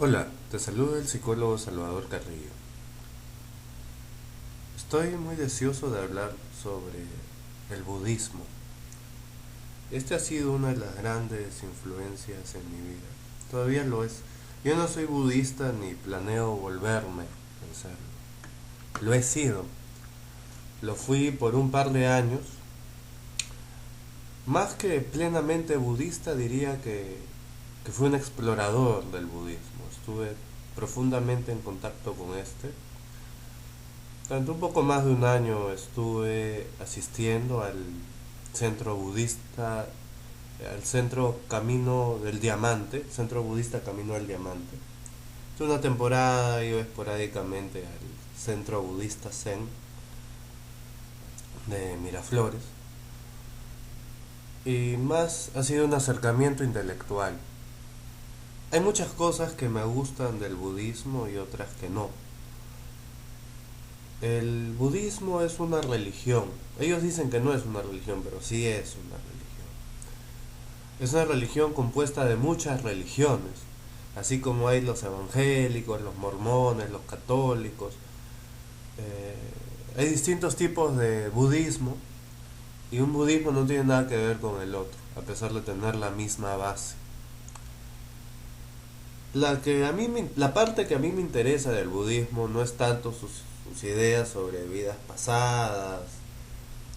Hola, te saluda el psicólogo Salvador Carrillo. Estoy muy deseoso de hablar sobre el budismo. Este ha sido una de las grandes influencias en mi vida. Todavía lo es. Yo no soy budista ni planeo volverme a serlo. Lo he sido. Lo fui por un par de años. Más que plenamente budista, diría que fui un explorador del budismo. Estuve profundamente en contacto con este. Durante un poco más de un año estuve asistiendo al centro budista, al centro Camino del Diamante, centro budista Camino del Diamante. Tuve una temporada, iba esporádicamente al centro budista Zen de Miraflores, y más ha sido un acercamiento intelectual. Hay muchas cosas que me gustan del budismo y otras que no. El budismo es una religión. Ellos dicen que no es una religión, pero sí es una religión. Es una religión compuesta de muchas religiones, así como hay los evangélicos, los mormones, los católicos. Hay distintos tipos de budismo y un budismo no tiene nada que ver con el otro, a pesar de tener la misma base. La parte que a mí me interesa del budismo no es tanto sus ideas sobre vidas pasadas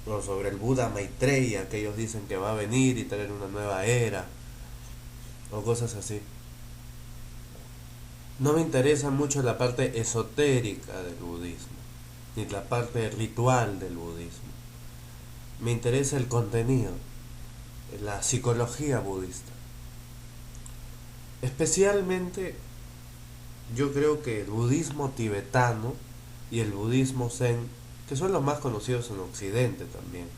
o sobre el Buda Maitreya, que ellos dicen que va a venir y traer una nueva era o cosas así. No me interesa mucho la parte esotérica del budismo, ni la parte ritual del budismo. Me interesa el contenido, la psicología budista. Especialmente yo creo que el budismo tibetano y el budismo zen, que son los más conocidos en Occidente también,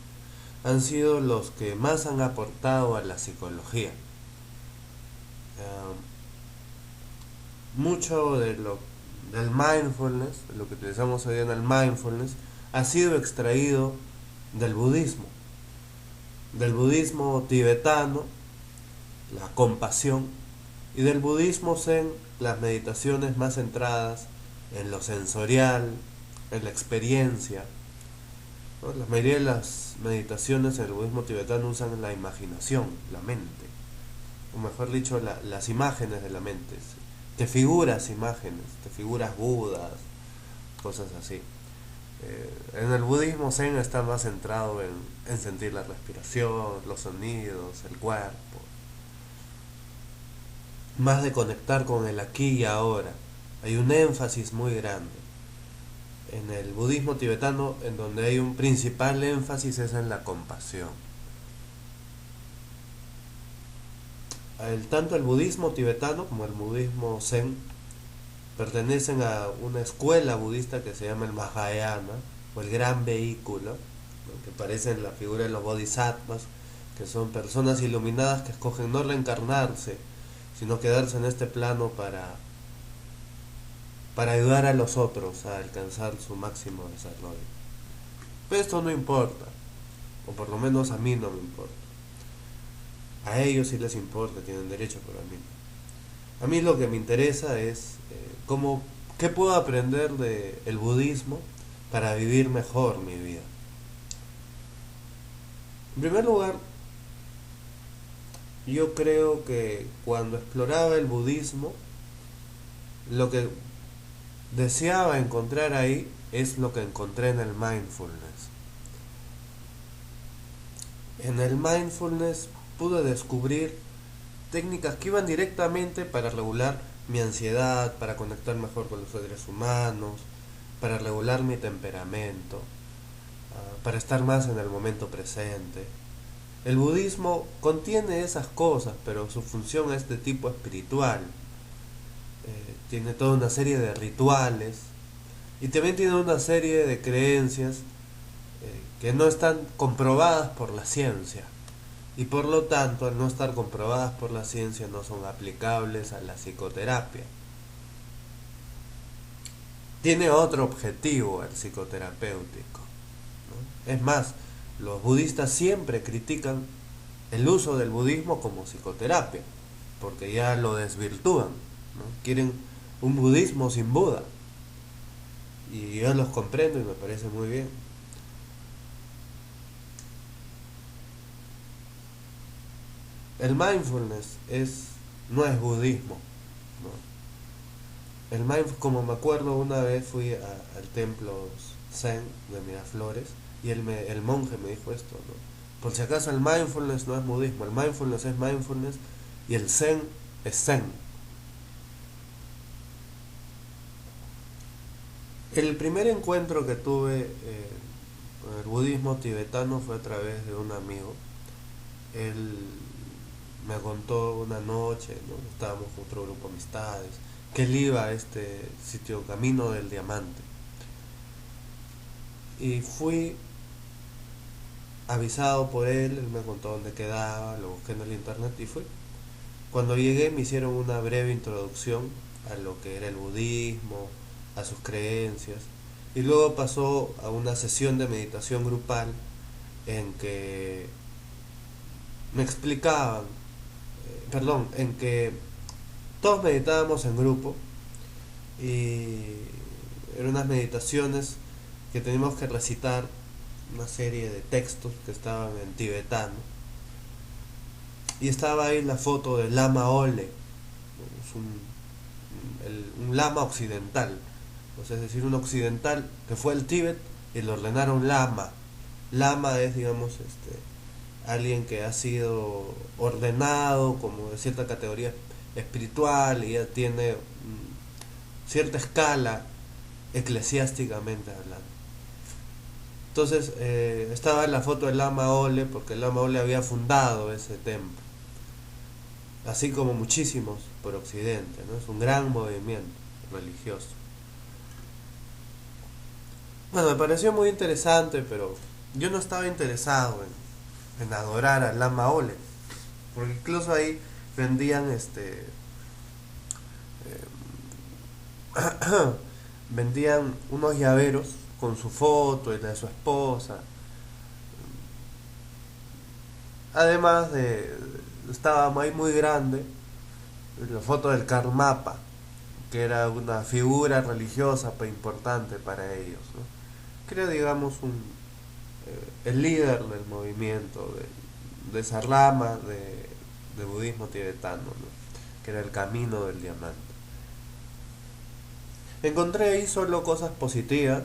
han sido los que más han aportado a la psicología. Mucho del mindfulness, lo que utilizamos hoy en el mindfulness, ha sido extraído del budismo tibetano, la compasión, y del budismo zen, las meditaciones más centradas en lo sensorial, en la experiencia, ¿no? La mayoría de las meditaciones en el budismo tibetano usan la imaginación, la mente, o mejor dicho, las imágenes de la mente. Te figuras imágenes, te figuras budas, cosas así. En el budismo zen está más centrado en sentir la respiración, los sonidos, el cuerpo, más de conectar con el aquí y ahora. Hay un énfasis muy grande. En el budismo tibetano, en donde hay un principal énfasis es en la compasión. Tanto el budismo tibetano como el budismo zen pertenecen a una escuela budista que se llama el Mahayana, o el gran vehículo, ¿no? Que parece en la figura de los bodhisattvas, que son personas iluminadas que escogen no reencarnarse, sino quedarse en este plano para ayudar a los otros a alcanzar su máximo desarrollo. Pero esto no importa, o por lo menos a mí no me importa. A ellos sí les importa, tienen derecho, pero a mí no. A mí lo que me interesa es qué puedo aprender del budismo para vivir mejor mi vida. En primer lugar, yo creo que cuando exploraba el budismo, lo que deseaba encontrar ahí es lo que encontré en el mindfulness. En el mindfulness pude descubrir técnicas que iban directamente para regular mi ansiedad, para conectar mejor con los seres humanos, para regular mi temperamento, para estar más en el momento presente. El budismo contiene esas cosas, pero su función es de tipo espiritual. Tiene toda una serie de rituales y también tiene una serie de creencias que no están comprobadas por la ciencia. Y por lo tanto, al no estar comprobadas por la ciencia, no son aplicables a la psicoterapia. Tiene otro objetivo el psicoterapéutico, ¿no? Es más, los budistas siempre critican el uso del budismo como psicoterapia, porque ya lo desvirtúan. ¿no? Quieren un budismo sin Buda. Y yo los comprendo y me parece muy bien. El mindfulness no es budismo, ¿no? El mindfulness, como me acuerdo, una vez fui al templo Zen de Miraflores y el monje me dijo esto, ¿no? Por si acaso el mindfulness no es budismo, el mindfulness es mindfulness y el Zen es Zen. El primer encuentro que tuve con el budismo tibetano fue a través de un amigo. Él me contó una noche, ¿no? Estábamos con otro grupo de amistades, que él iba a este sitio Camino del Diamante. Y fui avisado por él me contó dónde quedaba, lo busqué en el internet y fui. Cuando llegué me hicieron una breve introducción a lo que era el budismo, a sus creencias, y luego pasó a una sesión de meditación grupal en que me explicaban, en que todos meditábamos en grupo y eran unas meditaciones que teníamos que recitar una serie de textos que estaban en tibetano y estaba ahí la foto del Lama Ole, es un lama occidental, o sea, es decir, un occidental que fue al Tíbet y le ordenaron lama. Lama es, digamos, alguien que ha sido ordenado como de cierta categoría espiritual y ya tiene cierta escala eclesiásticamente hablando. Entonces estaba en la foto del Lama Ole porque el Lama Ole había fundado ese templo, así como muchísimos por Occidente, ¿no? Es un gran movimiento religioso. Bueno, me pareció muy interesante, pero yo no estaba interesado en adorar al Lama Ole, porque incluso ahí vendían vendían unos llaveros con su foto y la de su esposa. Además de estaba ahí muy grande la foto del Karmapa, que era una figura religiosa importante para ellos, ¿no? Que era, digamos, el líder del movimiento, de esa rama de budismo tibetano, ¿no? Que era el camino del diamante. Encontré ahí solo cosas positivas,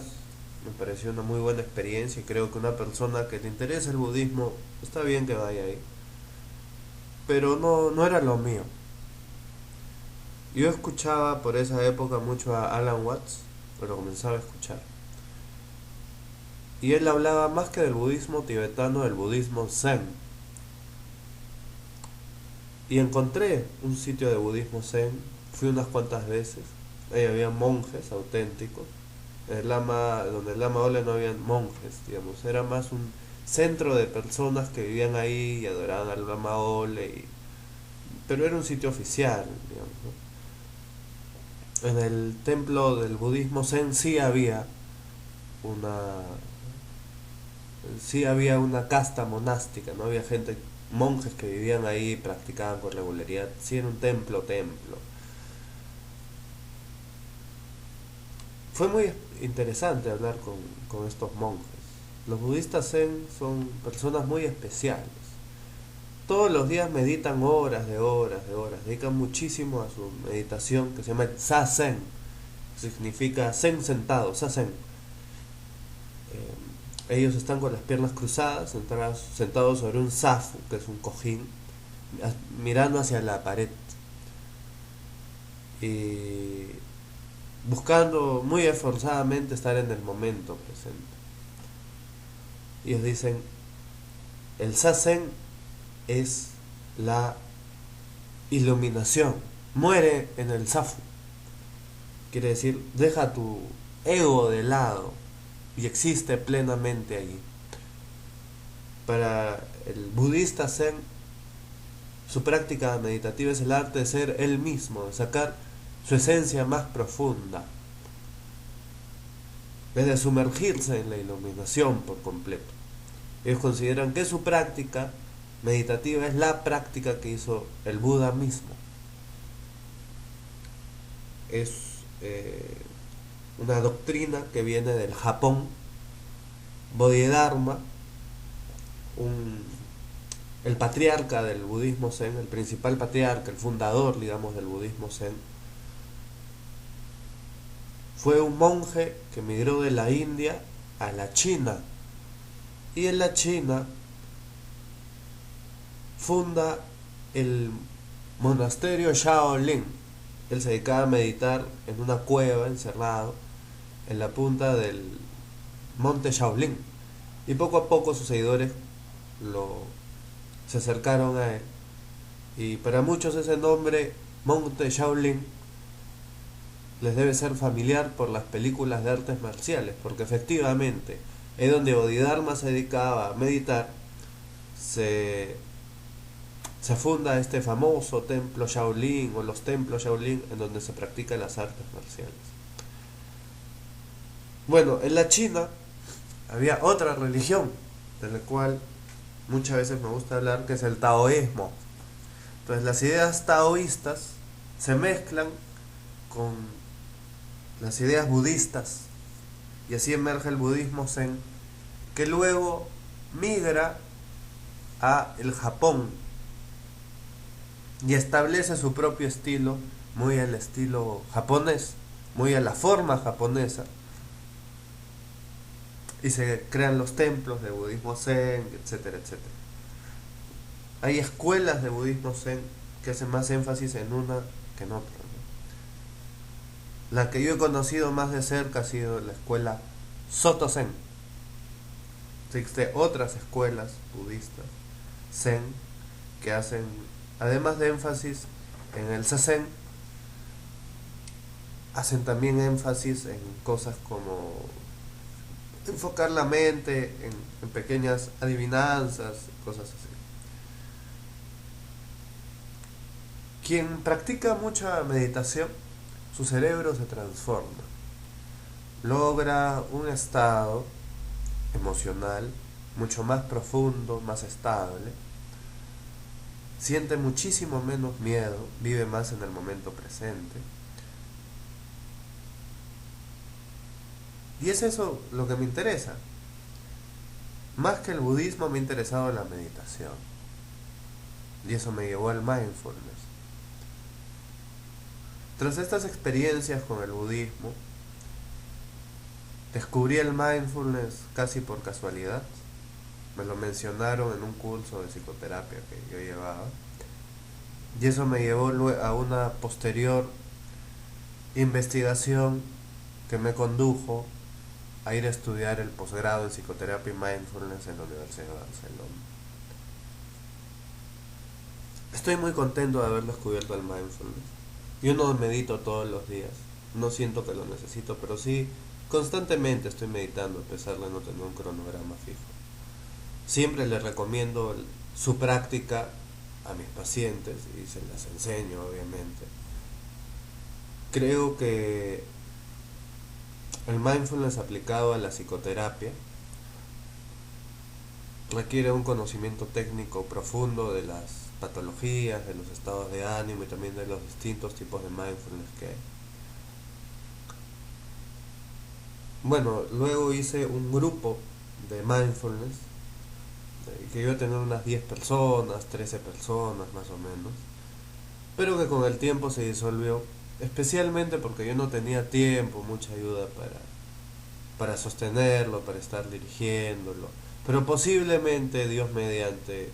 me pareció una muy buena experiencia y creo que una persona que le interesa el budismo está bien que vaya ahí, pero no era lo mío. Yo escuchaba por esa época mucho a Alan Watts, lo comenzaba a escuchar, y él hablaba más que del budismo tibetano, del budismo zen. Y encontré un sitio de budismo zen, fui unas cuantas veces, ahí había monjes auténticos, donde el Lama Ole no había monjes, digamos, era más un centro de personas que vivían ahí y adoraban al Lama Ole, pero era un sitio oficial, digamos, ¿no? En el templo del budismo zen una sí había una casta monástica, no había gente, monjes que vivían ahí y practicaban con regularidad, sí era un templo. Fue muy interesante hablar con estos monjes. Los budistas zen son personas muy especiales. Todos los días meditan horas, dedican muchísimo a su meditación que se llama zazen, significa zen sentado, zazen. Ellos están con las piernas cruzadas, sentados sobre un zafu, que es un cojín, mirando hacia la pared y buscando muy esforzadamente estar en el momento presente. Ellos dicen, el zazen es la iluminación, muere en el zafu. Quiere decir, deja tu ego de lado y existe plenamente allí. Para el budista zen, su práctica meditativa es el arte de ser él mismo, de sacar su esencia más profunda, es de sumergirse en la iluminación por completo. Ellos consideran que su práctica meditativa es la práctica que hizo el Buda mismo. es una doctrina que viene del Japón. Bodhidharma, un, el patriarca del budismo zen, el principal patriarca, el fundador, digamos, del budismo zen, fue un monje que migró de la India a la China. Y en la China funda el monasterio Shaolin. Él se dedicaba a meditar en una cueva, encerrado, en la punta del monte Shaolin. Y poco a poco sus seguidores se acercaron a él. Y para muchos ese nombre, monte Shaolin, les debe ser familiar por las películas de artes marciales, porque efectivamente es donde Bodhidharma se dedicaba a meditar. Se funda este famoso templo Shaolin o los templos Shaolin en donde se practican las artes marciales. Bueno, en la China había otra religión de la cual muchas veces me gusta hablar, que es el taoísmo. Entonces las ideas taoístas se mezclan con las ideas budistas y así emerge el budismo zen, que luego migra a el Japón y establece su propio estilo, muy al estilo japonés, muy a la forma japonesa, y se crean los templos de budismo zen, etcétera, etcétera. Hay escuelas de budismo zen que hacen más énfasis en una que en otra, ¿no? La que yo he conocido más de cerca ha sido la escuela Soto Zen. Existen otras escuelas budistas zen que hacen, además de énfasis en el zazen, hacen también énfasis en cosas como enfocar la mente en pequeñas adivinanzas, cosas así. Quien practica mucha meditación, su cerebro se transforma, logra un estado emocional mucho más profundo, más estable, siente muchísimo menos miedo, vive más en el momento presente. Y es eso lo que me interesa. Más que el budismo me ha interesado la meditación. Y eso me llevó al mindfulness. Tras estas experiencias con el budismo, descubrí el mindfulness casi por casualidad. Me lo mencionaron en un curso de psicoterapia que yo llevaba. Y eso me llevó a una posterior investigación que me condujo a ir a estudiar el posgrado en psicoterapia y mindfulness en la Universidad de Barcelona. Estoy muy contento de haber descubierto el mindfulness. Yo no medito todos los días, no siento que lo necesito, pero sí constantemente estoy meditando a pesar de no tener un cronograma fijo. Siempre les recomiendo su práctica a mis pacientes y se las enseño, obviamente. Creo que el mindfulness aplicado a la psicoterapia requiere un conocimiento técnico profundo de las patologías, de los estados de ánimo y también de los distintos tipos de mindfulness que hay. Bueno, luego hice un grupo de mindfulness que iba a tener unas 10 personas, 13 personas más o menos, pero que con el tiempo se disolvió, especialmente porque yo no tenía tiempo, mucha ayuda para sostenerlo, para estar dirigiéndolo, pero posiblemente Dios mediante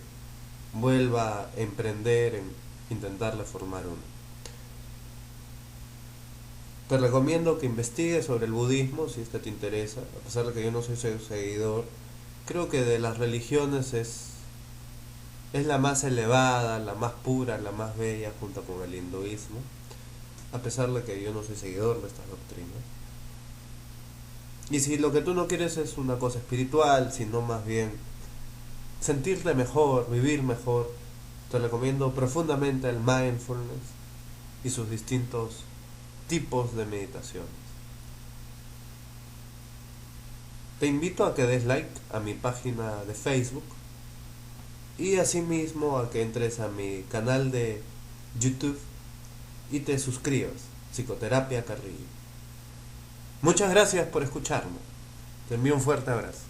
vuelva a emprender en intentarle formar uno. Te recomiendo que investigues sobre el budismo si este te interesa, a pesar de que yo no soy su seguidor. Creo que de las religiones es la más elevada, la más pura, la más bella, junto con el hinduismo, a pesar de que yo no soy seguidor de estas doctrinas. Y si lo que tú no quieres es una cosa espiritual, sino más bien sentirte mejor, vivir mejor, te recomiendo profundamente el mindfulness y sus distintos tipos de meditaciones. Te invito a que des like a mi página de Facebook y asimismo a que entres a mi canal de YouTube y te suscribas. Psicoterapia Carrillo. Muchas gracias por escucharme. Te envío un fuerte abrazo.